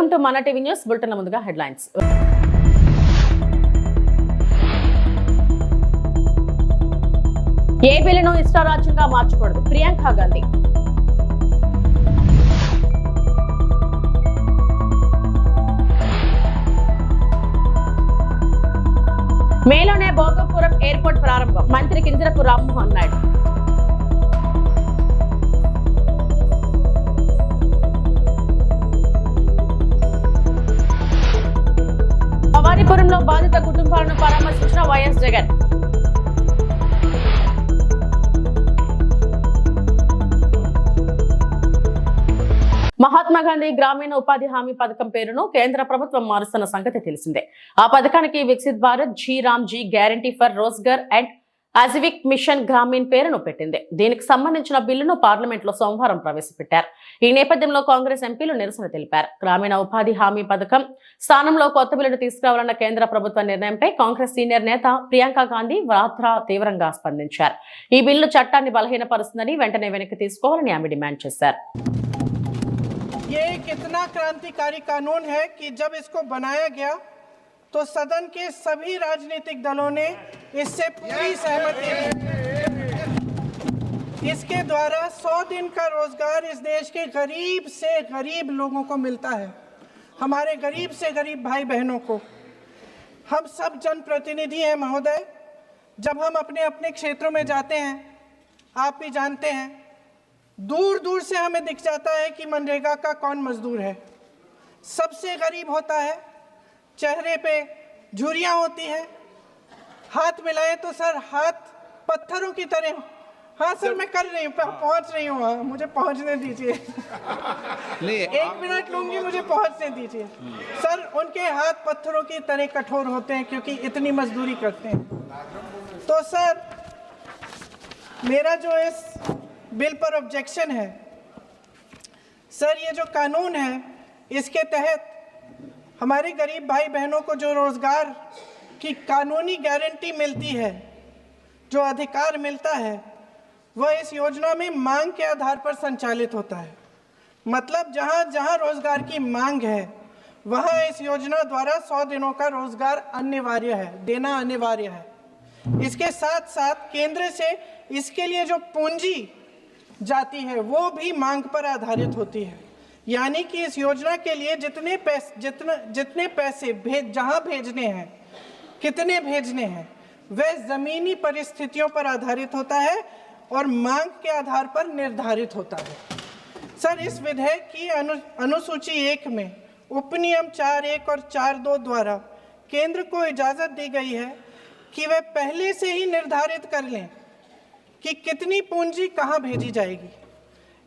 Welcome to మన TV news bulletin. ముందుగా headlines. ఏ బిల్లును ఇష్టారాజ్యంగా మార్చకూడదు, ప్రియాంక గాంధీ. మేలోనే భోగాపురం ఎయిర్పోర్ట్ ప్రారంభం, మంత్రి కింజరపు రామ్మోహన్ నాయుడు. భవానీపురంలో బాధిత కుటుంబాలను పరామర్శించిన వైఎస్ జగన్. మహాత్మా గాంధీ గ్రామీణ ఉపాధి హామీ పథకం పేరును కేంద్ర ప్రభుత్వం మారుస్తున్న సంగతి తెలిసిందే. ఆ పథకానికి Viksit Bharat G guarantee for Rozgar and Ajeevika mission Gramin పేరును పెట్టింది. దీనికి సంబంధించిన బిల్లును పార్లమెంట్ లో సోమవారం ప్రవేశపెట్టారు. ఈ నేపథ్యంలో కాంగ్రెస్ ఎంపీలు నిరసన తెలిపారు. గ్రామీణ ఉపాధి హామీ పథకం స్థానంలో కొత్త బిల్లును తీసుకురావాలన్న కేంద్ర ప్రభుత్వ నిర్ణయంపై కాంగ్రెస్ సీనియర్ నేత ప్రియాంక గాంధీ వాద్రా తీవ్రంగా స్పందించారు. ఈ బిల్లు చట్టాన్ని బలహీనపరుస్తుందని వెంటనే వెనక్కి తీసుకోవాలని ఆమె డిమాండ్ చేశారు. ये एक इतना क्रांतिकारी कानून है कि जब इसको बनाया गया तो सदन के सभी राजनीतिक दलों ने इससे पूरी सहमति दी। इसके द्वारा 100 दिन का रोजगार इस देश के गरीब से गरीब लोगों को मिलता है, हमारे गरीब से गरीब भाई बहनों को। हम सब जनप्रतिनिधि हैं महोदय, जब हम अपने अपने क्षेत्रों में जाते हैं, आप भी जानते हैं, दूर दूर से हमें दिख जाता है कि मनरेगा का कौन मजदूर है। सबसे गरीब होता है, चेहरे पे झुर्रियाँ होती हैं, हाथ मिलाए तो सर हाथ पत्थरों की तरह। हाँ सर मैं कर रही हूँ, पहुँच रही हूँ, मुझे पहुँचने दीजिए। 1 मिनट लूंगी, मुझे पहुँचने दीजिए। सर उनके हाथ पत्थरों की तरह कठोर होते हैं क्योंकि इतनी मजदूरी करते हैं। तो सर मेरा जो इस बिल पर ऑब्जेक्शन है, सर ये जो कानून है इसके तहत हमारे गरीब भाई बहनों को जो रोजगार की कानूनी गारंटी मिलती है, जो अधिकार मिलता है, वह इस योजना में मांग के आधार पर संचालित होता है। मतलब जहां जहां रोजगार की मांग है वहां इस योजना द्वारा 100 दिनों का रोजगार अनिवार्य है, देना अनिवार्य है। इसके साथ साथ केंद्र से इसके लिए जो पूंजी जाती है वो भी मांग पर आधारित होती है। यानी कि इस योजना के लिए जितने पैसे जहां भेजने हैं, कितने भेजने हैं, वह जमीनी परिस्थितियों पर आधारित होता है और मांग के आधार पर निर्धारित होता है। सर इस विधेयक की अनुसूची 1 में उपनियम 4(1) और 4(2) द्वारा केंद्र को इजाजत दी गई है कि वह पहले से ही निर्धारित कर लें कि कितनी पूंजी कहां भेजी जाएगी।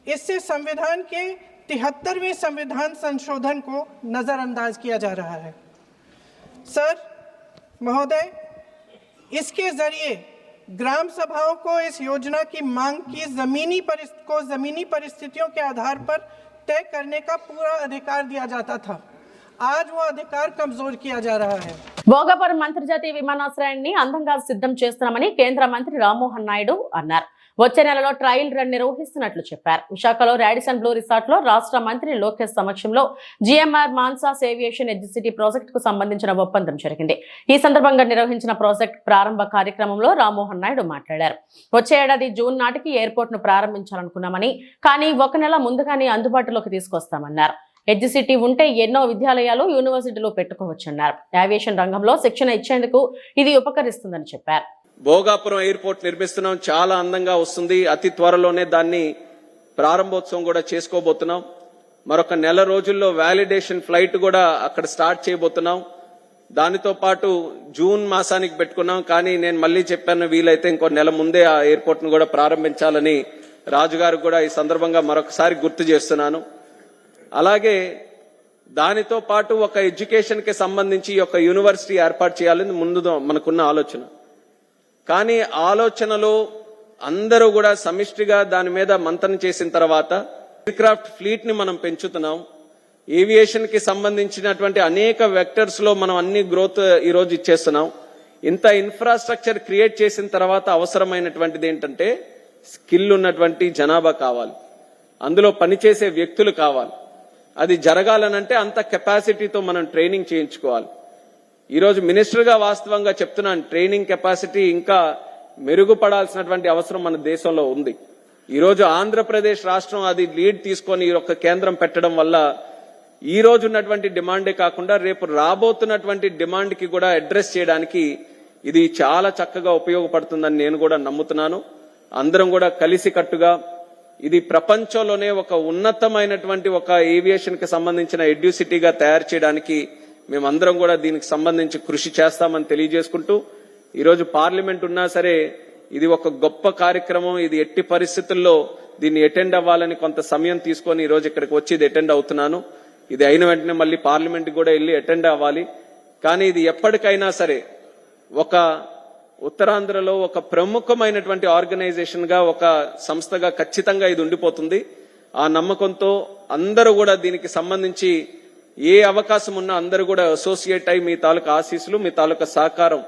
इससे संविधान के 73वें संविधान संशोधन को नजरअंदाज किया जा रहा है। सर महोदय, इसके जरिए ग्राम सभाओं को इस योजना की मांग की जमीनी परिस्थितियों के आधार पर तय करने का पूरा अधिकार दिया जाता था। आज वो अधिकार कमजोर किया जा रहा है। భోగాపురం అంతర్జాతీయ విమానాశ్రయాన్ని అందంగా సిద్ధం చేస్తున్నామని కేంద్ర మంత్రి రామ్మోహన్ నాయుడు అన్నారు. వచ్చే నెలలో ట్రయల్ రన్ నిర్వహిస్తున్నట్లు చెప్పారు. విశాఖలో రాడిసన్ బ్లూ రిసార్ట్ లో రాష్ట్ర మంత్రి లోకేష్ సమక్షంలో జిఎంఆర్ మాన్సాస్ ఏవియేషన్ ఎడ్జిసిటీ ప్రాజెక్ట్ కు సంబంధించిన ఒప్పందం జరిగింది. ఈ సందర్భంగా నిర్వహించిన ప్రాజెక్ట్ ప్రారంభ కార్యక్రమంలో రామ్మోహన్ నాయుడు మాట్లాడారు. వచ్చే ఏడాది జూన్ నాటికి ఎయిర్పోర్ట్ ను ప్రారంభించాలనుకున్నామని, కానీ 1 నెల ముందుగానే అందుబాటులోకి తీసుకొస్తామన్నారు. ఎడ్జిసిటీ ఉంటే ఎన్నో విద్యాలయాలు, యూనివర్సిటీలు పెట్టుకోవచ్చన్నారు. ఏవియేషన్ రంగంలో శిక్షణ ఇచ్చేందుకు ఇది ఉపకరిస్తుందని చెప్పారు. భోగాపురం ఎయిర్పోర్ట్ నిర్మిస్తున్నాం, చాలా అందంగా వస్తుంది. అతి త్వరలోనే దాన్ని ప్రారంభోత్సవం కూడా చేసుకోబోతున్నాం. మరొక నెల రోజుల్లో వ్యాలిడేషన్ ఫ్లైట్ కూడా అక్కడ స్టార్ట్ చేయబోతున్నాం. దానితో పాటు జూన్ మాసానికి పెట్టుకున్నాం, కానీ నేను మళ్ళీ చెప్పాను, వీలైతే ఇంకో నెల ముందే ఆ ఎయిర్పోర్ట్ ను కూడా ప్రారంభించాలని రాజుగారు కూడా ఈ సందర్భంగా మరొకసారి గుర్తు చేస్తున్నాను. అలాగే దానితో పాటు ఒక ఎడ్యుకేషన్ కి సంబంధించి ఒక యూనివర్సిటీ ఏర్పాటు చేయాలని ముందు మనకున్న ఆలోచన. కానీ ఆలోచనలో అందరూ కూడా సమిష్టిగా దాని మీద మంతనం చేసిన తర్వాత ఎయిర్క్రాఫ్ట్ ఫ్లీట్ ని మనం పెంచుతున్నాం. ఏవియేషన్ కి సంబంధించినటువంటి అనేక వెక్టర్స్ లో మనం అన్ని గ్రోత్ ఈ రోజు ఇచ్చేస్తున్నాం. ఇంత ఇన్ఫ్రాస్ట్రక్చర్ క్రియేట్ చేసిన తర్వాత అవసరమైనటువంటిది ఏంటంటే స్కిల్ ఉన్నటువంటి జనాభా కావాలి, అందులో పనిచేసే వ్యక్తులు కావాలి. అది జరగాలనంటే అంత కెపాసిటీతో మనం ట్రైనింగ్ చేయించుకోవాలి. ఈరోజు మినిస్టర్గా వాస్తవంగా చెప్తున్నాను, ట్రైనింగ్ కెపాసిటీ ఇంకా మెరుగుపడాల్సినటువంటి అవసరం మన దేశంలో ఉంది. ఈరోజు ఆంధ్రప్రదేశ్ రాష్ట్రం అది లీడ్ తీసుకొని ఈ యొక్క కేంద్రం పెట్టడం వల్ల ఈ రోజు ఉన్నటువంటి డిమాండే కాకుండా రేపు రాబోతున్నటువంటి డిమాండ్ కి కూడా అడ్రస్ చేయడానికి ఇది చాలా చక్కగా ఉపయోగపడుతుందని నేను కూడా నమ్ముతున్నాను. అందరం కూడా కలిసికట్టుగా ఇది ప్రపంచంలోనే ఒక ఉన్నతమైనటువంటి ఒక ఏవియేషన్ కి సంబంధించిన ఎడ్యుసిటీగా తయారు చేయడానికి మేమందరం కూడా దీనికి సంబంధించి కృషి చేస్తామని తెలియజేసుకుంటూ, ఈరోజు పార్లమెంట్ ఉన్నా సరే ఇది ఒక గొప్ప కార్యక్రమం. ఇది ఎట్టి పరిస్థితుల్లో దీన్ని అటెండ్ అవ్వాలని కొంత సమయం తీసుకొని ఈరోజు ఇక్కడికి వచ్చి ఇది అటెండ్ అవుతున్నాను. ఇది అయిన వెంటనే మళ్ళీ పార్లమెంట్ కూడా వెళ్ళి అటెండ్ అవ్వాలి. కానీ ఇది ఎప్పటికైనా సరే ఒక ఉత్తరాంధ్రలో ఒక ప్రముఖమైనటువంటి ఆర్గనైజేషన్ గా, ఒక సంస్థగా ఖచ్చితంగా ఇది ఉండిపోతుంది. ఆ నమ్మకంతో అందరూ కూడా దీనికి సంబంధించి ఏ అవకాశం ఉన్నా అందరూ కూడా అసోసియేట్ అయి మీ తాలూకా ఆశీస్సులు, మీ తాలూకా సహకారం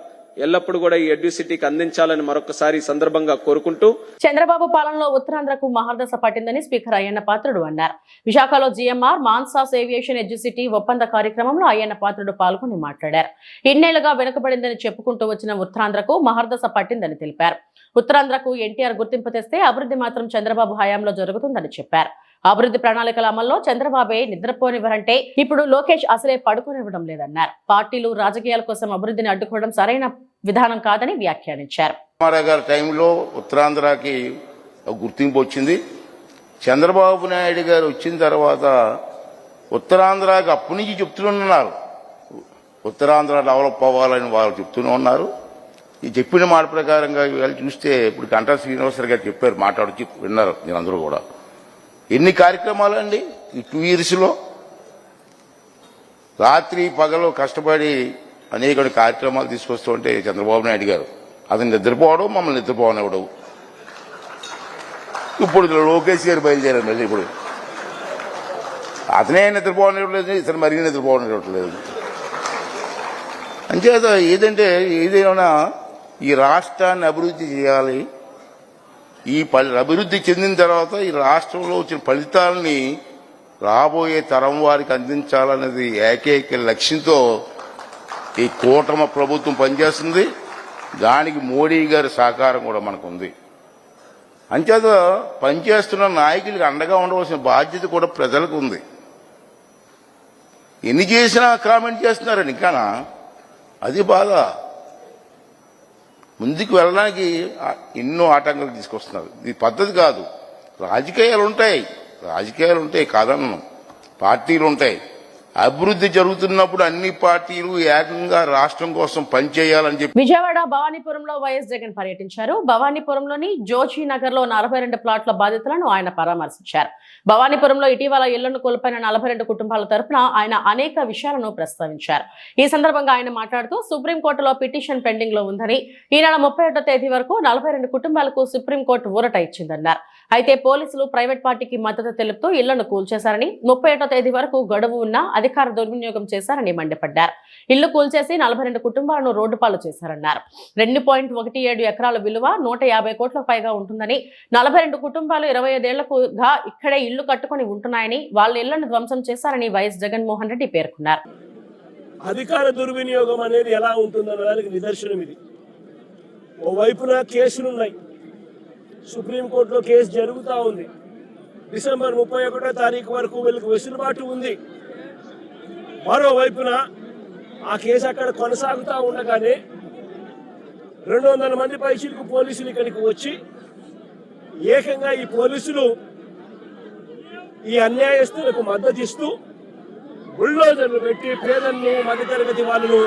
ఎల్లప్పుడూ కూడా ఈ ఎడ్యుసిటీకి అందించాలని మరొకసారి ఈ సందర్భంగా కోరుకుంటూ, చంద్రబాబు పాలనలో ఉత్తరాంధ్రకు మహర్దశ పట్టిందని స్పీకర్ అయ్యన్న పాత్రుడు అన్నారు. విశాఖలో జీఎంఆర్ మాన్సాస్ ఏవియేషన్ ఎడ్యుసిటీ ఒప్పంద కార్యక్రమంలో అయ్యన్న పాత్రుడు పాల్గొని మాట్లాడారు. ఇన్నేళ్లుగా వెనుకబడిందని చెప్పుకుంటూ వచ్చిన ఉత్తరాంధ్రకు మహర్దశ పట్టిందని తెలిపారు. ఉత్తరాంధ్రకు ఎన్టీఆర్ గుర్తింపు తెస్తే అభివృద్ధి మాత్రం చంద్రబాబు హయాంలో జరుగుతుందని చెప్పారు. అభివృద్ధి ప్రణాళికల అమల్లో చంద్రబాబే నిద్రపోనివ్వరంటే ఇప్పుడు లోకేష్ అసలే పడుకోనివ్వడం లేదన్నారు. పార్టీలు రాజకీయాల కోసం అభివృద్ధిని అడ్డుకోవడం సరైన విధానం కాదని వ్యాఖ్యానించారు. రామారావు గారి టైంలో ఉత్తరాంధ్రకి గుర్తింపు వచ్చింది. చంద్రబాబు నాయుడు గారు వచ్చిన తర్వాత ఉత్తరాంధ్రకి అప్పటి నుంచి చెప్తున్నారు, ఉత్తరాంధ్ర డెవలప్ అవ్వాలని వాళ్ళు చెప్తూనే ఉన్నారు. ఈ చెప్పిన మాట ప్రకారంగా ఇవాళ చూస్తే ఇప్పుడు గంటా శ్రీనివాసరావు గారు చెప్పారు, మాట్లాడుతూ విన్నారు మీరందరూ కూడా. ఎన్ని కార్యక్రమాలు అండి ఈ 2 years లో, రాత్రి పగలు కష్టపడి అనేక కార్యక్రమాలు తీసుకొస్తూ ఉంటే చంద్రబాబు నాయుడు గారు అతను నిద్రపోవడం, మమ్మల్ని నిద్రపోవనివ్వడం. ఇప్పుడు లోకేష్ గారు బయలుదేరారు మళ్ళీ. ఇప్పుడు అతనే నిద్రపోవనివ్వట్లేదు, ఇతను మరీ నిద్రపోవనివ్వట్లేదు. అంచేత ఏదంటే ఏదైనా ఈ రాష్ట్రాన్ని అభివృద్ధి చేయాలి. ఈ అభివృద్ధి చెందిన తర్వాత ఈ రాష్ట్రంలో వచ్చిన ఫలితాలని రాబోయే తరం వారికి అందించాలనేది ఏకైక లక్ష్యంతో ఈ కూటమి ప్రభుత్వం పనిచేస్తుంది. దానికి మోడీ గారి సహకారం కూడా మనకు ఉంది. అంచేత పనిచేస్తున్న నాయకులకు అండగా ఉండవలసిన బాధ్యత కూడా ప్రజలకు ఉంది. ఎన్ని చేసినా కామెంట్ చేస్తున్నారని ఇంకానా, అది బాధ. ముందుకు వెళ్ళడానికి ఎన్నో ఆటంకాలు తీసుకొస్తున్నారు. ఇది పద్ధతి కాదు. రాజకీయాలు ఉంటాయి కాదన్నాను, పార్టీలు ఉంటాయి. అభివృద్ధి జరుగుతున్నప్పుడు అన్ని పార్టీలు ఏకంగా రాష్ట్రం కోసం పనిచేయాలని చెప్పి విజయవాడ భవానీపురంలో వైఎస్ జగన్ పర్యటించారు. భవానీపురంలోని జోజీ నగర్ లో 42 ప్లాట్ల బాధితులను ఆయన పరామర్శించారు. భవానీపురంలో ఇటీవల ఇళ్లను కోల్పోయిన 42 కుటుంబాల తరపున ఆయన అనేక విషయాలను ప్రస్తావించారు. ఈ సందర్భంగా ఆయన మాట్లాడుతూ సుప్రీంకోర్టులో పిటిషన్ పెండింగ్ లో ఉందని, ఈ నెల 31వ తేదీ వరకు 42 కుటుంబాలకు సుప్రీంకోర్టు ఊరట ఇచ్చిందన్నారు. అయితే పోలీసులు ప్రైవేట్ పార్టీకి మద్దతు తెలుపుతూ ఇళ్లను కూల్చేశారని, 31వ తేదీ వరకు గడువు ఉన్నా అధికార దుర్వినియోగం చేశారని మండిపడ్డారు. ఇళ్లు కూల్చేసి 42 కుటుంబాలను రోడ్డు పాలు చేశారన్నారు. 2.17 ఎకరాల విలువ 150 కోట్లకు పైగా ఉంటుందని, 42 కుటుంబాలు 25 ఏళ్లుగా ఇక్కడే ఇళ్లు కట్టుకుని ఉంటున్నాయని, వాళ్ళ ఇళ్లను ధ్వంసం చేశారని వైఎస్ జగన్మోహన్ రెడ్డి పేర్కొన్నారు. అధికార దుర్వినియోగం అనేది ఎలా ఉంటుందనడానికి నిదర్శనం ఇది. ఓవైపున కేసులున్నాయి, సుప్రీంకోర్టులో కేసు జరుగుతూ ఉంది. డిసెంబర్ 31వ తారీఖు వరకు వీళ్ళకి వెసులుబాటు ఉంది. మరోవైపున ఆ కేసు అక్కడ కొనసాగుతూ ఉండగానే 200 మంది పైచిలకు పోలీసులు ఇక్కడికి వచ్చి ఏకంగా ఈ పోలీసులు ఈ అన్యాయస్తులకు మద్దతు ఇస్తూ బుల్డోజర్లు పెట్టి పేదలను, మధ్యతరగతి వాళ్ళను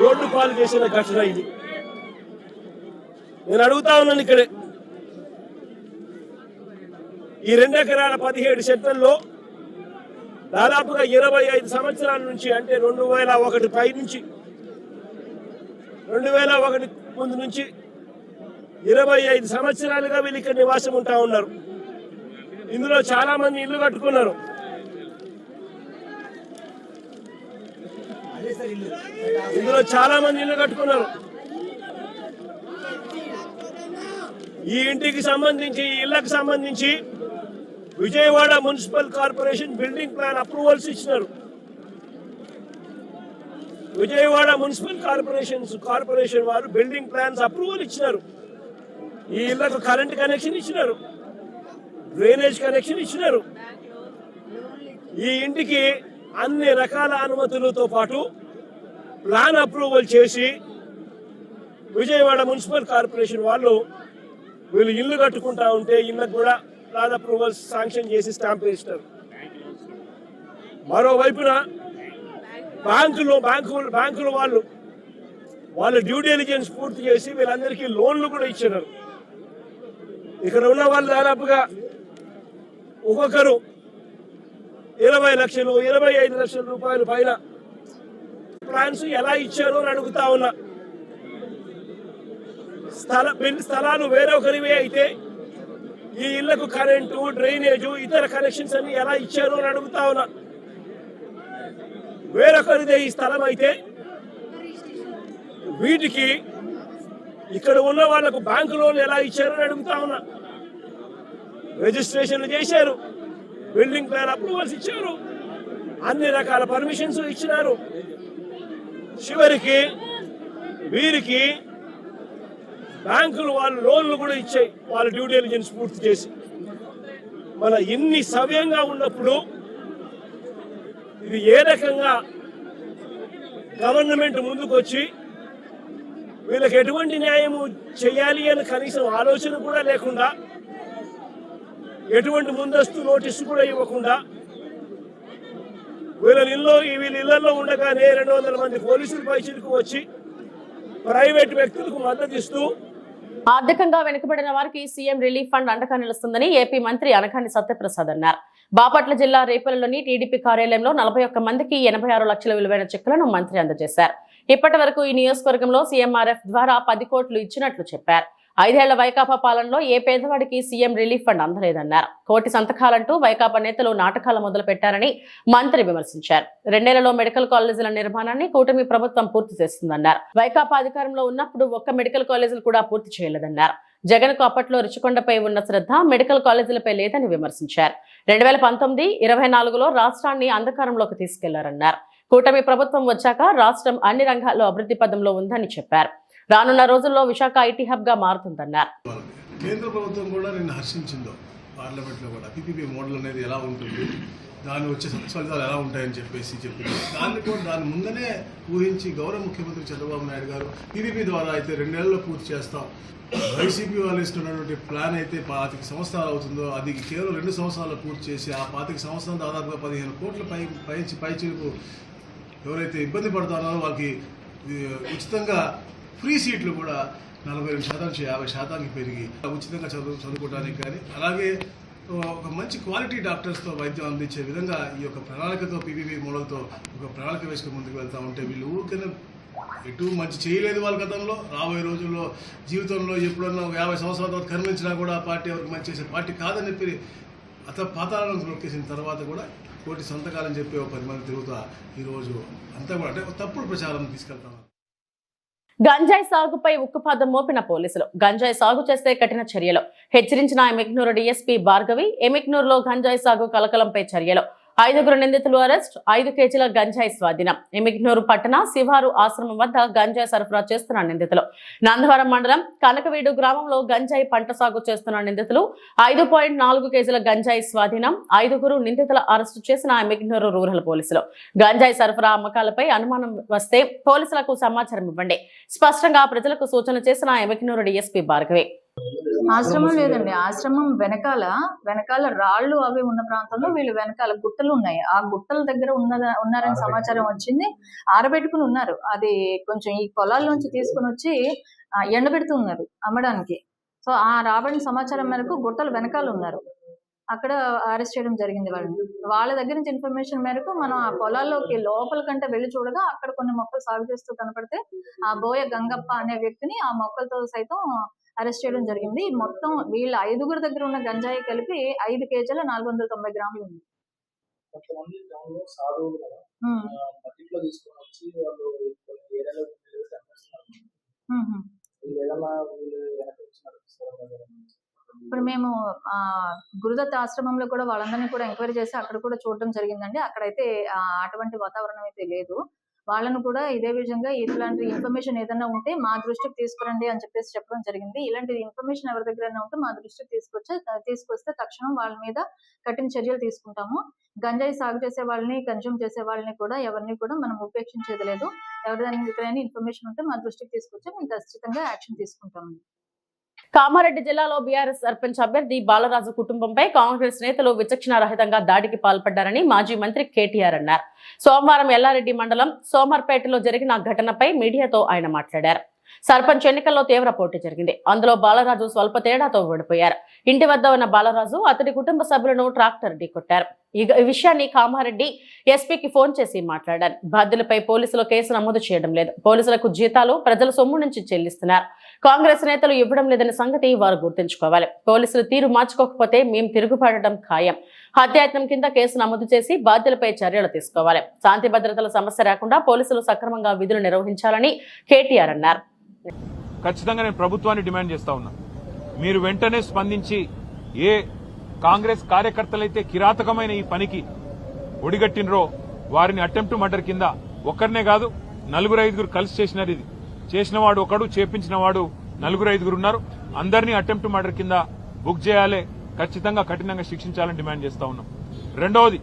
రోడ్డు పాలు చేసిన ఘటన ఇది. నేను అడుగుతా ఉన్నాను, ఇక్కడే ఈ 2 ఎకరాల 17 సెంట్లలో దాదాపుగా 25 సంవత్సరాల నుంచి, అంటే 2001 పై నుంచి, 2001 ముందు నుంచి 25 సంవత్సరాలుగా వీళ్ళు ఇక్కడ నివాసం ఉంటా ఉన్నారు. ఇందులో చాలా మంది ఇల్లు కట్టుకున్నారు. ఈ ఇంటికి సంబంధించి, ఈ ఇళ్లకు సంబంధించి Vijayawada municipal corporation building plan approvals ఇచ్చినారు. విజయవాడ మున్సిపల్ కార్పొరేషన్ వారు బిల్డింగ్ ప్లాన్స్ అప్రూవల్ ఇచ్చినారు. ఈ ఇళ్లకు కరెంట్ కనెక్షన్ ఇచ్చినారు, డ్రైనేజ్ కనెక్షన్ ఇచ్చినారు. ఈ ఇంటికి అన్ని రకాల అనుమతులతో పాటు ప్లాన్ అప్రూవల్ చేసి విజయవాడ మున్సిపల్ కార్పొరేషన్ వాళ్ళు వీళ్ళు ఇల్లు కట్టుకుంటా ఉంటే ఇళ్ళకు కూడా ప్లాన్ అప్రూవల్స్ శాంక్షన్ చేసి స్టాంప్ వేసినారు. మరోవైపున బ్యాంకులు వాళ్ళు డ్యూ డెలిజెన్స్ పూర్తి చేసి వీళ్ళందరికీ లోన్లు కూడా ఇచ్చినారు. ఇక్కడ ఉన్న వాళ్ళు దాదాపుగా ఒక్కొక్కరు 20 లక్షలు 25 లక్షల రూపాయల పైన ప్లాన్స్ ఎలా ఇచ్చారో అని అడుగుతా ఉన్నా. స్థలాలు వేరొకరివే అయితే ఈ ఇళ్లకు కరెంటు, డ్రైనేజు, ఇతర కనెక్షన్స్ అన్ని ఎలా ఇచ్చారో అని అడుగుతా ఉన్నా. వేరొకరిదే ఈ స్థలం అయితే వీటికి ఇక్కడ ఉన్న వాళ్లకు బ్యాంకు లోన్లు ఎలా ఇచ్చారో అని అడుగుతా ఉన్నా. రిజిస్ట్రేషన్లు చేశారు, బిల్డింగ్ ప్లాన్ అప్రూవల్స్ ఇచ్చారు, అన్ని రకాల పర్మిషన్స్ ఇచ్చినారు. చివరికి వీరికి బ్యాంకులు వాళ్ళు లోన్లు కూడా ఇచ్చాయి వాళ్ళ డ్యూ డెలిజెన్స్ పూర్తి చేసి. మన ఇన్ని సవ్యంగా ఉన్నప్పుడు ఇది ఏ రకంగా గవర్నమెంట్ ముందుకు వచ్చి వీళ్ళకి ఎటువంటి న్యాయము చేయాలి అని కనీసం ఆలోచన కూడా లేకుండా, ఎటువంటి ముందస్తు నోటీసు కూడా ఇవ్వకుండా వీళ్ళ ఇళ్లలో ఉండగానే 200 మంది పోలీసులు పైచిలకు వచ్చి ప్రైవేట్ వ్యక్తులకు మద్దతు ఇస్తూ ఆర్థికంగా వెనుకబడిన వారికి సీఎం రిలీఫ్ ఫండ్ అండగా నిలుస్తుందని ఏపీ మంత్రి అనకాని సత్యప్రసాద్ అన్నారు. బాపట్ల జిల్లా రేపల్లిలోని టీడీపీ కార్యాలయంలో 41 మందికి 86 లక్షల విలువైన చెక్కులను మంత్రి అందజేశారు. ఇప్పటి వరకు ఈ నియోజకవర్గంలో సీఎంఆర్ఎఫ్ ద్వారా 10 కోట్లు ఇచ్చినట్లు చెప్పారు. 5 ఏళ్ల వైకాపా పాలనలో ఏ పేదవాడికి సీఎం రిలీఫ్ ఫండ్ అందలేదన్నారు. కోటి సంతకాలంటూ వైకాపా నేతలు నాటకాలు మొదలు పెట్టారని మంత్రి విమర్శించారు. 2 ఏళ్లలో మెడికల్ కాలేజీల నిర్మాణాన్ని కూటమి ప్రభుత్వం పూర్తి చేస్తుందన్నారు. వైకాపా అధికారంలో ఉన్నప్పుడు ఒక్క మెడికల్ కాలేజీలు కూడా పూర్తి చేయలేదన్నారు. జగన్ కు అప్పట్లో రుచికొండపై ఉన్న శ్రద్ధ మెడికల్ కాలేజీలపై లేదని విమర్శించారు. 2019-24లో రాష్ట్రాన్ని అంధకారంలోకి తీసుకెళ్లారన్నారు. కూటమి ప్రభుత్వం వచ్చాక రాష్ట్రం అన్ని రంగాల్లో అభివృద్ధి పదంలో ఉందని చెప్పారు. రానున్న రోజుల్లో విశాఖ ఐటీ హబ్ గా మారుతుందన్నారు. కేంద్ర ప్రభుత్వం కూడా నిన్న హర్షించిందో పార్లమెంట్ లో కూడా పీపీపీ మోడల్ అనేది ఎలా ఉంటుంది, దాని వచ్చే ఫలితాలు ఎలా ఉంటాయని చెప్పింది. దాని ముందనే ఊహించి గౌరవ ముఖ్యమంత్రి చంద్రబాబు నాయుడు గారు పీపీపీ ద్వారా అయితే 2 ఏళ్లలో పూర్తి చేస్తాం, వైసీపీ వాళ్ళు ఇస్తున్నటువంటి ప్లాన్ అయితే 25 సంవత్సరాలు అవుతుందో అది కేవలం 2 సంవత్సరాల్లో పూర్తి చేసి ఆ 25 సంవత్సరాలు దాదాపుగా 15 కోట్ల పైచిలకు ఎవరైతే ఇబ్బంది పడుతున్నారో వాళ్ళకి ఉచితంగా ఫ్రీ సీట్లు కూడా 42% నుంచి 50% పెరిగి ఉచితంగా చదువుకోవడానికి కానీ, అలాగే ఒక మంచి క్వాలిటీ డాక్టర్స్తో వైద్యం అందించే విధంగా ఈ యొక్క ప్రణాళికతో పీపీపీ మోడల్తో ఒక ప్రణాళిక వేసుకుని ముందుకు వెళ్తూ ఉంటే వీళ్ళు ఊరికైనా ఎటు మంచి చేయలేదు వాళ్ళ గతంలో. రాబోయే రోజుల్లో జీవితంలో ఎప్పుడన్నా 50 సంవత్సరాల తర్వాత కనిపించినా కూడా ఆ పార్టీ ఎవరికి మంచి చేసే పార్టీ కాదని చెప్పి పాతాళాలను నొక్కేసిన తర్వాత కూడా కోటి సంతకాలని చెప్పి 10 మంది తిరుగుతా ఈరోజు అంతా కూడా అంటే తప్పుడు ప్రచారం తీసుకెళ్తాం. గంజాయి సాగుపై ఉక్కుపాదం మోపిన పోలీసులు. గంజాయి సాగు చేస్తే కఠిన చర్యలు హెచ్చరించిన ఎమిగ్నూరు డీఎస్పీ భార్గవి. ఎమిగ్నూరులో గంజాయి సాగు కలకలంపై చర్యలు. 5 నిందితులు అరెస్ట్. 5 కేజీల గంజాయి స్వాధీనం. ఎమిగ్నూరు పట్టణ శివారు ఆశ్రమం వద్ద గంజాయి సరఫరా చేస్తున్న నిందితులు. నందవరం మండలం కనకవీడు గ్రామంలో గంజాయి పంట సాగు చేస్తున్న నిందితులు. 5.4 కేజీల గంజాయి స్వాధీనం. 5 నిందితుల అరెస్టు చేసిన ఎమిగ్నూరు రూరల్ పోలీసులు. గంజాయి సరఫరా అమ్మకాలపై అనుమానం వస్తే పోలీసులకు సమాచారం ఇవ్వండి, స్పష్టంగా ప్రజలకు సూచన చేసిన ఎమిగ్నూరు డీఎస్పీ భార్గవి. ఆశ్రమం లేదండి, ఆశ్రమం వెనకాల రాళ్ళు అవి ఉన్న ప్రాంతంలో వీళ్ళు వెనకాల గుట్టలు ఉన్నాయి. ఆ గుట్టల దగ్గర ఉన్నారని సమాచారం వచ్చింది. ఆరబెట్టుకుని ఉన్నారు. అది కొంచెం ఈ పొలాల్లోంచి తీసుకుని వచ్చి ఎండబెడుతున్నారు అమ్మడానికి. సో ఆ రాబడిన సమాచారం మేరకు గుట్టలు వెనకాల ఉన్నారు. అక్కడ అరెస్ట్ చేయడం జరిగింది వాళ్ళని. వాళ్ళ దగ్గర నుంచి ఇన్ఫర్మేషన్ మేరకు మనం ఆ పొలాల్లోకి లోపల కంటే వెళ్ళి చూడగా అక్కడ కొన్ని మొక్కలు సాగు చేస్తూ కనపడితే ఆ బోయ గంగప్ప అనే వ్యక్తిని ఆ మొక్కలతో సైతం అరెస్ట్ చేయడం జరిగింది. మొత్తం వీళ్ళ 5 దగ్గర ఉన్న గంజాయి కలిపి 5 కేజీల 490 గ్రాములు ఉంది. ఇప్పుడు మేము గురుదత్త ఆశ్రమంలో కూడా వాళ్ళందరినీ కూడా ఎంక్వైరీ చేసి అక్కడ కూడా చూడడం జరిగిందండి. అక్కడైతే అటువంటి వాతావరణం అయితే లేదు. వాళ్ళను కూడా ఇదే విధంగా ఇట్లాంటి ఇన్ఫర్మేషన్ ఏదైనా ఉంటే మా దృష్టికి తీసుకురండి అని చెప్పేసి చెప్పడం జరిగింది. ఇలాంటి ఇన్ఫర్మేషన్ ఎవరి దగ్గరైనా ఉంటే మా దృష్టికి తీసుకొస్తే తక్షణం వాళ్ళ మీద కఠిన చర్యలు తీసుకుంటాము. గంజాయి సాగు చేసే వాళ్ళని, కన్జ్యూమ్ చేసే వాళ్ళని కూడా ఎవరిని కూడా మనం ఉపేక్షించేది లేదు. ఎవరి దగ్గరైనా ఇన్ఫర్మేషన్ ఉంటే మా దృష్టికి తీసుకొచ్చి మేము ఖచ్చితంగా యాక్షన్ తీసుకుంటాము. కామారెడ్డి జిల్లాలో బీఆర్ఎస్ సర్పంచ్ అభ్యర్థి బాలరాజు కుటుంబంపై కాంగ్రెస్ నేతలు విచక్షణారహితంగా దాడికి పాల్పడ్డారని మాజీ మంత్రి కేటీఆర్ అన్నారు. సోమవారం ఎల్లారెడ్డి మండలం సోమర్పేటలో జరిగిన ఘటనపై మీడియాతో ఆయన మాట్లాడారు. సర్పంచ్ ఎన్నికల్లో తీవ్ర పోటీ జరిగింది. అందులో బాలరాజు స్వల్ప తేడాతో ఓడిపోయారు. ఇంటి వద్ద ఉన్న బాలరాజు అతడి కుటుంబ సభ్యులను ట్రాక్టర్ ఢీకొట్టారు. ఈ విషయాన్ని కామారెడ్డి ఎస్పీకి ఫోన్ చేసి మాట్లాడారు. బాధ్యులపై పోలీసులు కేసు నమోదు చేయడం లేదు. పోలీసులకు జీతాలు ప్రజల సొమ్ము నుంచి చెల్లిస్తున్నారు. కాంగ్రెస్ నేతలు ఇవ్వడం లేదనే సంగతి వారు గుర్తుంచుకోవాలి. పోలీసులు తీరు మార్చుకోకపోతే మేము తిరుగుబాటడం ఖాయం. హత్యాయత్నం కింద కేసు నమోదు చేసి బాధ్యులపై చర్యలు తీసుకోవాలి. శాంతి భద్రతల సమస్య రాకుండా పోలీసులు సక్రమంగా విధులు నిర్వహించాలని కేటీఆర్ అన్నారు. ఖచ్చితంగా నేను ప్రభుత్వాన్ని డిమాండ్ చేస్తా ఉన్నా, మీరు వెంటనే స్పందించి ఏ కాంగ్రెస్ కార్యకర్తలైతే కిరాతకమైన ఈ పనికి ఒడిగట్టినరో వారిని అటెంప్ట్ మర్డర్ కింద ఒక్కరినే కాదు 4-5 కలిసి చేసినారు. ఇది చేసిన వాడు ఒకడు, చేపించిన వాడు 4-5 ఉన్నారు. అందరినీ అటెంప్ట్ మర్డర్ కింద బుక్ చేయాలి. ఖచ్చితంగా కఠినంగా శిక్షించాలని డిమాండ్ చేస్తా ఉన్నాం. రెండవది,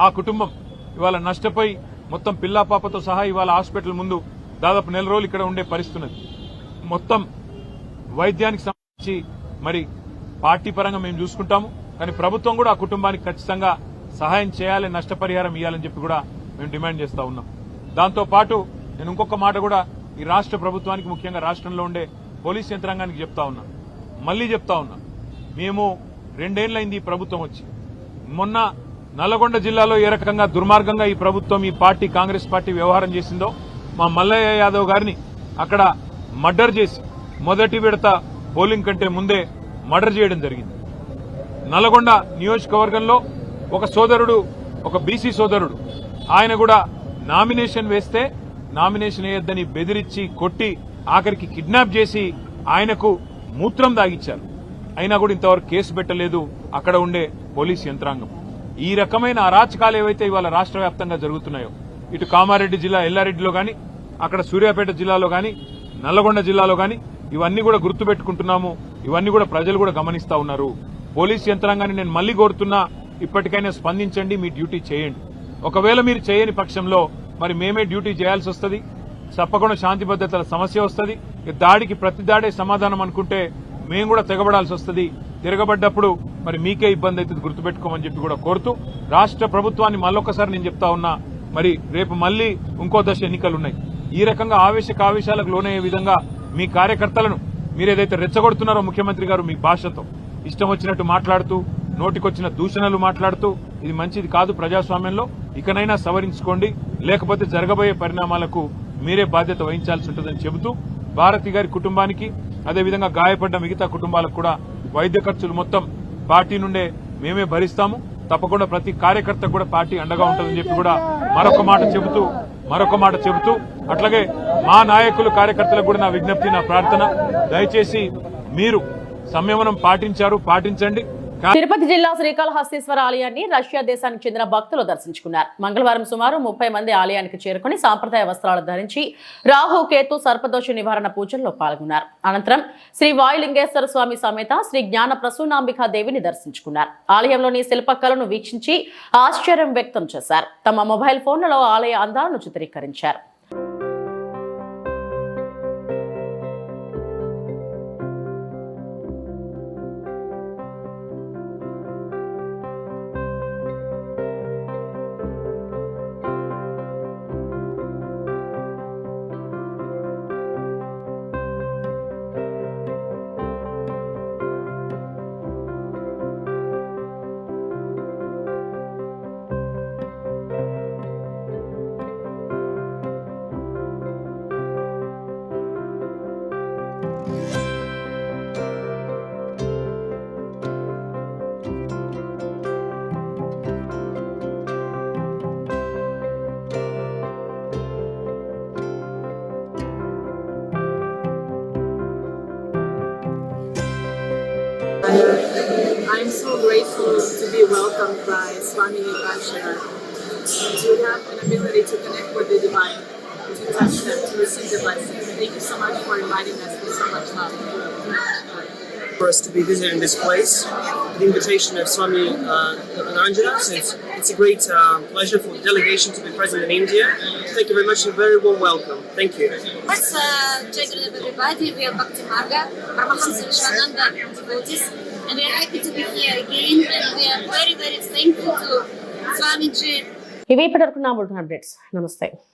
ఆ కుటుంబం ఇవాళ నష్టపోయి మొత్తం పిల్లా పాపతో సహా ఇవాళ హాస్పిటల్ ముందు దాదాపు 4 రోజులు ఇక్కడ ఉండే పరిస్థితి ఉన్నది. మొత్తం వైద్యానికి సంబంధించి మరి పార్టీ పరంగా మేము చూసుకుంటాము, కానీ ప్రభుత్వం కూడా ఆ కుటుంబానికి ఖచ్చితంగా సహాయం చేయాలి, నష్టపరిహారం ఇవ్వాలని చెప్పి కూడా మేము డిమాండ్ చేస్తా ఉన్నాం. దాంతో పాటు నేను ఇంకొక మాట కూడా ఈ రాష్ట్ర ప్రభుత్వానికి, ముఖ్యంగా రాష్ట్రంలో ఉండే పోలీస్ యంత్రాంగానికి చెప్తా ఉన్నా, మళ్లీ చెప్తా ఉన్నా, మేము 2 ఏళ్లైంది ఈ ప్రభుత్వం వచ్చి. మొన్న నల్లగొండ జిల్లాలో ఏ రకంగా దుర్మార్గంగా ఈ ప్రభుత్వం, ఈ పార్టీ, కాంగ్రెస్ పార్టీ వ్యవహారం చేసిందో, మా మల్లయ్య యాదవ్ గారిని అక్కడ మర్డర్ చేసి మొదటి విడత పోలింగ్ కంటే ముందే మర్డర్ చేయడం జరిగింది. నల్లగొండ నియోజకవర్గంలో ఒక సోదరుడు, ఒక బీసీ సోదరుడు, ఆయన కూడా నామినేషన్ వేస్తే నామినేషన్ వేయొద్దని బెదిరించి కొట్టి ఆఖరికి కిడ్నాప్ చేసి ఆయనకు మూత్రం దాగిచ్చారు. అయినా కూడా ఇంతవరకు కేసు పెట్టలేదు అక్కడ ఉండే పోలీస్ యంత్రాంగం. ఈ రకమైన అరాచకాలు ఏవైతే ఇవాళ రాష్ట్ర వ్యాప్తంగా జరుగుతున్నాయో, ఇటు కామారెడ్డి జిల్లా ఎల్లారెడ్డిలో గాని, అక్కడ సూర్యాపేట జిల్లాలో గాని, నల్లగొండ జిల్లాలో గాని, ఇవన్నీ కూడా గుర్తుపెట్టుకుంటున్నాము. ఇవన్నీ కూడా ప్రజలు కూడా గమనిస్తా ఉన్నారు. పోలీస్ యంత్రాంగాన్ని నేను మళ్లీ కోరుతున్నా, ఇప్పటికైనా స్పందించండి, మీ డ్యూటీ చేయండి. ఒకవేళ మీరు చేయని పక్షంలో మరి మేమే డ్యూటీ చేయాల్సి వస్తుంది. తప్పకుండా శాంతి భద్రతల సమస్య వస్తుంది. దాడికి ప్రతి దాడే సమాధానం అనుకుంటే మేము కూడా తెగబడాల్సి వస్తుంది. తిరగబడ్డప్పుడు మరి మీకే ఇబ్బంది అవుతుంది, గుర్తుపెట్టుకోమని చెప్పి కూడా కోరుతూ, రాష్ట్ర ప్రభుత్వాన్ని మళ్ళొకసారి నేను చెప్తా ఉన్నా, మరి రేపు మళ్లీ ఇంకో దశ ఎన్నికలున్నాయి. ఈ రకంగా ఆవేశాలకు లోనయ్యే విధంగా మీ కార్యకర్తలను మీరేదైతే రెచ్చగొడుతున్నారో ముఖ్యమంత్రి గారు మీ భాషతో ఇష్టం వచ్చినట్టు మాట్లాడుతూ, నోటికొచ్చిన దూషణలు మాట్లాడుతూ, ఇది మంచిది కాదు ప్రజాస్వామ్యంలో. ఇకనైనా సవరించుకోండి, లేకపోతే జరగబోయే పరిణామాలకు మీరే బాధ్యత వహించాల్సి ఉంటుందని చెబుతూ, భారతి గారి కుటుంబానికి, అదేవిధంగా గాయపడ్డ మిగతా కుటుంబాలకు కూడా వైద్య ఖర్చులు మొత్తం పార్టీ నుండే మేమే భరిస్తాము. తప్పకుండా ప్రతి కార్యకర్తకు కూడా పార్టీ అండగా ఉంటుందని చెప్పి కూడా మరొక మాట చెబుతూ అట్లాగే మా నాయకులు, కార్యకర్తలకు కూడా నా విజ్ఞప్తి, నా ప్రార్థన, దయచేసి మీరు సంయమనం పాటించండి. తిరుపతి జిల్లా శ్రీకాళహస్తీశ్వర ఆలయాన్ని రష్యా దేశానికి చెందిన భక్తులు దర్శించుకున్నారు. మంగళవారం సుమారు 30 మంది ఆలయానికి చేరుకుని సాంప్రదాయ వస్త్రాలు ధరించి రాహు, కేతు, సర్పదోష నివారణ పూజల్లో పాల్గొన్నారు. అనంతరం శ్రీ వాయులింగేశ్వర స్వామి సమేత శ్రీ జ్ఞాన ప్రసూనాంబికా దేవిని దర్శించుకున్నారు. ఆలయంలోని శిల్పకళను వీక్షించి ఆశ్చర్యం వ్యక్తం చేశారు. తమ మొబైల్ ఫోన్లలో ఆలయ అందాలను చిత్రీకరించారు. so grateful to be welcomed by Swami Vivekananda, to have an ability to connect with the divine, to touch them, to receive the blessing. Thank you so much for inviting us with so much love. For us to be visiting this place, the invitation of Swami Vivekananda. So it's a great pleasure for the delegation to be present in India. Thank you very much and a very warm welcome. Thank you. Yes, Jai Gurudev everybody. We are Bhakti Marga, Paramahamsa Vishwananda devotees, and we are happy to be here again. And we are very, very thankful to Swamiji. ఇవి ఇప్పటివరకు నా 3 updates. నమస్తే.